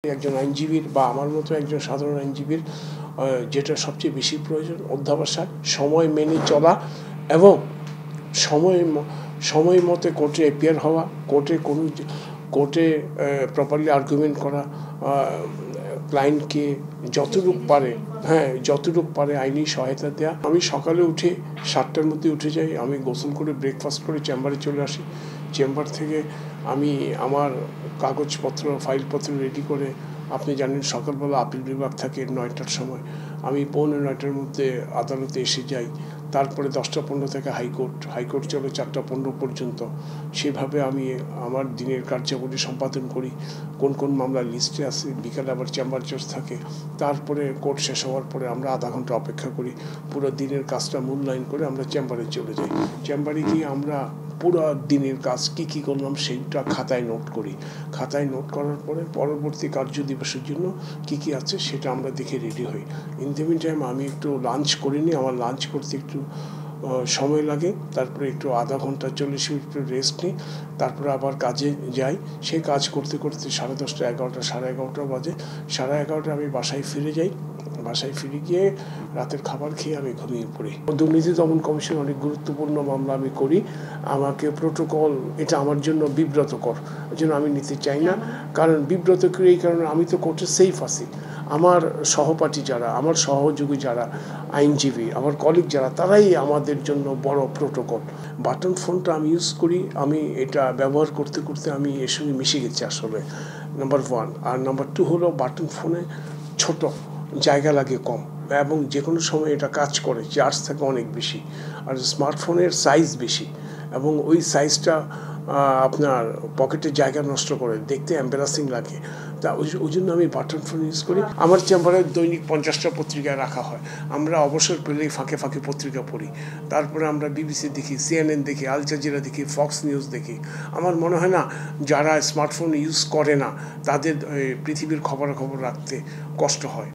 একজন আইনজীবীর বা আমার মতো একজন সাধারণ আইনজীবীর যেটা সবচেয়ে বেশি প্রয়োজন অধ্যবসায়, সময় মেনে চলা এবং সময় মতো কোর্টে অ্যাপিয়ার হওয়া, কোর্টে প্রপারলি আর্গুমেন্ট করা, ক্লায়েন্টকে যতটুকু পারে আইনি সহায়তা দেওয়া। আমি সকালে উঠে 7টার মধ্যে উঠে যাই, আমি গোসল করে ব্রেকফাস্ট করে চেম্বারে চলে আসি। চেম্বার থেকে আমি আমার কাগজপত্র ফাইলপত্র রেডি করে, আপনি জানেন সকালবেলা আপিল বিভাগ থাকে 9টার সময়, আমি 8:45-9টার মধ্যে আদালতে এসে যাই। তারপরে 10টা 15 থেকে হাইকোর্ট চলে 4টা 15 পর্যন্ত। সেভাবে আমি আমার দিনের কার্যাবলী সম্পাদন করি। কোন মামলা লিস্টে আছে, বিকালে আবার চেম্বার জজ থাকে। তারপরে কোর্ট শেষ হওয়ার পরে আমরা আধা ঘন্টা অপেক্ষা করি, পুরো দিনের কাজটা মূল্যায়ন করে আমরা চেম্বারে চলে যাই। চেম্বারে গিয়ে আমরা পুরো দিনের কাজ কী করলাম সেইটা খাতায় নোট করি। খাতায় নোট করার পরে পরবর্তী কার্য দিবসের জন্য কী আছে সেটা আমরা দেখে রেডি হই। ইন দ্য মিন টাইম আমি একটু লাঞ্চ করিনি, আমার লাঞ্চ করতে একটু সময় লাগে। তারপরে একটু আধা ঘন্টা 40 মিনিট একটু রেস্ট নিই, তারপরে আবার কাজে যাই। সেই কাজ করতে 10:30 11টা 11:30 বাজে। 11:30 আমি বাসায় ফিরে যাই। বাসায় ফিরে গিয়ে রাতের খাবার খেয়ে আমি ঘুমিয়ে পড়ি। দুর্নীতি দমন কমিশন অনেক গুরুত্বপূর্ণ মামলা আমি করি। আমাকে প্রোটোকল এটা আমার জন্য বিব্রতকর, ওই জন্য আমি নিতে চাই না। কারণ বিব্রতকর এই কারণে আমি তো কোর্টে সেফ আছি। আমার সহপাঠী যারা, আমার সহযোগী যারা আইনজীবী, আমার কলিগ যারা, তারাই আমাদের জন্য বড় প্রোটোকল। বাটন ফোনটা আমি ইউজ করি, আমি এটা ব্যবহার করতে আমি এর সঙ্গে মিশে গেছি আসলে, নাম্বার 1। আর নাম্বার 2 হলো বাটন ফোনে ছোট জায়গা লাগে কম এবং যে কোনো সময় এটা কাজ করে, চার্জ থাকে অনেক বেশি। আর স্মার্টফোনের সাইজ বেশি এবং ওই সাইজটা আপনার পকেটের জায়গা নষ্ট করে, দেখতে এম্বারাসিং লাগে। তা ওই জন্য আমি বাটন ফোন ইউজ করি। আমার চেম্বারে দৈনিক 50টা পত্রিকা রাখা হয়। আমরা অবসর পেলেই ফাঁকে পত্রিকা পড়ি। তারপরে আমরা BBC দেখি, CNN দেখি, আল জাজিরা দেখি, ফক্স নিউজ দেখি। আমার মনে হয় না যারা স্মার্টফোন ইউজ করে না তাদের পৃথিবীর খবরাখবর রাখতে কষ্ট হয়।